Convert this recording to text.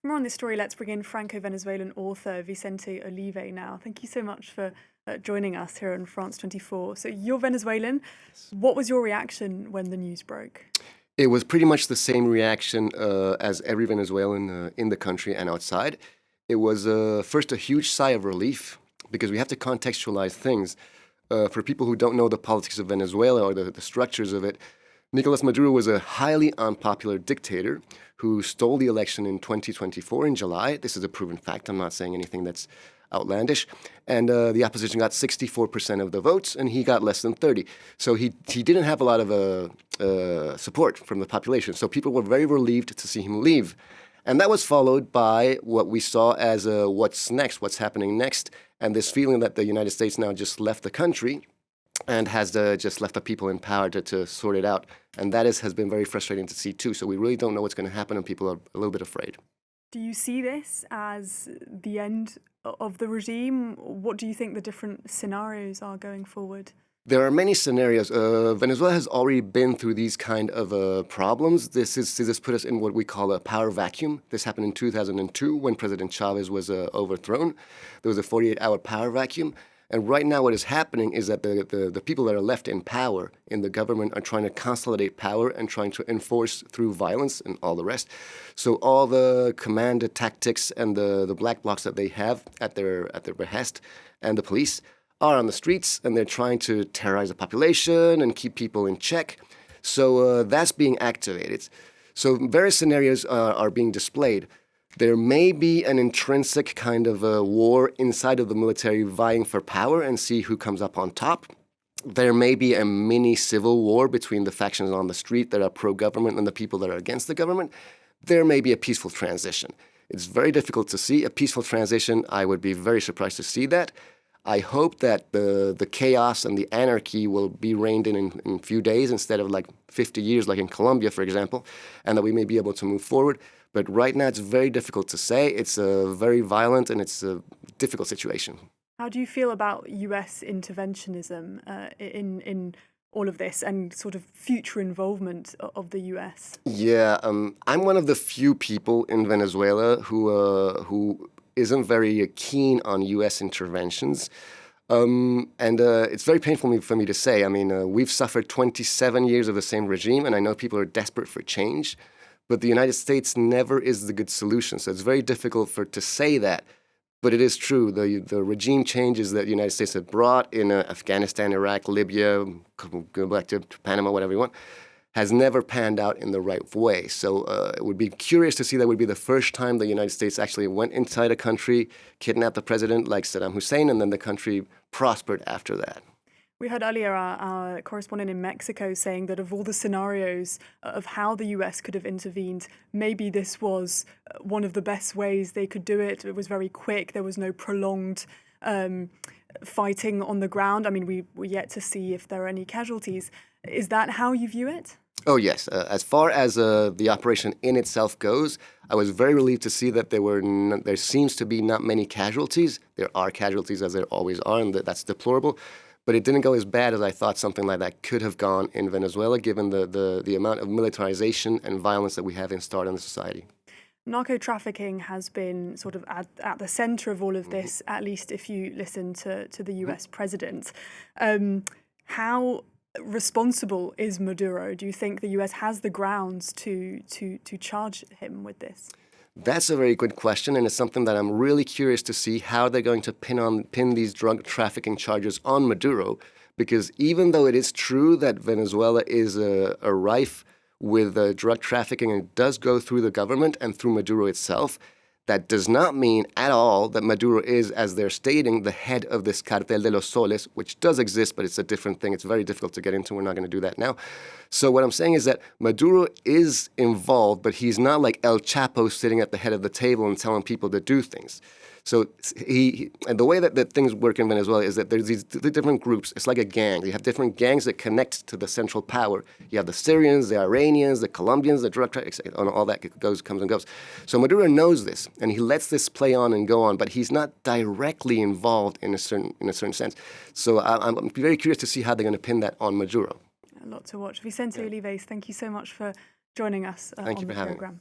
More on this story, let's bring in Franco-Venezuelan author Vicente Ulive now. Thank you so much for joining us here on France 24. So you're Venezuelan. What was your reaction when the news broke? It was pretty much the same reaction as every Venezuelan in the country and outside. It was first a huge sigh of relief because we have to contextualize things. For people who don't know the politics of Venezuela or the structures of it, Nicolas Maduro was a highly unpopular dictator who stole the election in 2024 in July. This is a proven fact. I'm not saying anything that's outlandish. And the opposition got 64% of the votes, and he got less than 30. So he didn't have a lot of support from the population. So people were very relieved to see him leave. And that was followed by what we saw as what's next, what's happening next, and this feeling that the United States now just left the country and has just left the people in power to sort it out. And that has been very frustrating to see too. So we really don't know what's going to happen, and people are a little bit afraid. Do you see this as the end of the regime? What do you think the different scenarios are going forward? There are many scenarios. Venezuela has already been through these kind of problems. This put us in what we call a power vacuum. This happened in 2002 when President Chavez was overthrown. There was a 48-hour power vacuum. And right now what is happening is that the people that are left in power in the government are trying to consolidate power and trying to enforce through violence and all the rest. So all the command tactics and the black blocs that they have at their behest and the police are on the streets, and they're trying to terrorize the population and keep people in check. So that's being activated. So various scenarios are being displayed. There may be an intrinsic kind of a war inside of the military vying for power and see who comes up on top. There may be a mini civil war between the factions on the street that are pro-government and the people that are against the government. There may be a peaceful transition. It's very difficult to see a peaceful transition. I would be very surprised to see that. I hope that the chaos and the anarchy will be reined in a few days instead of like 50 years like in Colombia, for example, and that we may be able to move forward. But right now it's very difficult to say. It's very violent and it's a difficult situation. How do you feel about US interventionism in all of this and sort of future involvement of the US? Yeah, I'm one of the few people in Venezuela who isn't very keen on U.S. interventions. And it's very painful for me to say. I mean, we've suffered 27 years of the same regime, and I know people are desperate for change, but the United States never is the good solution. So it's very difficult to say that. But it is true. The regime changes that the United States had brought in Afghanistan, Iraq, Libya, go back to Panama, whatever you want, has never panned out in the right way. So it would be curious to see that would be the first time the United States actually went inside a country, kidnapped the president like Saddam Hussein, and then the country prospered after that. We heard earlier our correspondent in Mexico saying that of all the scenarios of how the US could have intervened, maybe this was one of the best ways they could do it. It was very quick. There was no prolonged fighting on the ground. I mean, we're yet to see if there are any casualties. Is that how you view it? Oh, yes. As far as the operation in itself goes, I was very relieved to see that there seems to be not many casualties. There are casualties, as there always are, and that's deplorable. But it didn't go as bad as I thought something like that could have gone in Venezuela, given the amount of militarization and violence that we have installed in the society. Narco-trafficking has been sort of at the center of all of this, at least if you listen to the US president. How responsible is Maduro? Do you think the US has the grounds to charge him with this? That's a very good question, and it's something that I'm really curious to see how they're going to pin these drug trafficking charges on Maduro, because even though it is true that Venezuela is rife with drug trafficking and it does go through the government and through Maduro itself, that does not mean at all that Maduro is, as they're stating, the head of this Cartel de los Soles, which does exist, but it's a different thing. It's very difficult to get into. We're not going to do that now. So what I'm saying is that Maduro is involved, but he's not like El Chapo sitting at the head of the table and telling people to do things. So and the way that things work in Venezuela is that there's these different groups. It's like a gang. You have different gangs that connect to the central power. You have the Syrians, the Iranians, the Colombians, the drug traffickers, all that comes and goes. So Maduro knows this, and he lets this play on and go on, but he's not directly involved in a certain sense. So I'm very curious to see how they're going to pin that on Maduro. A lot to watch. Vicente Ulive, thank you so much for joining us on the program.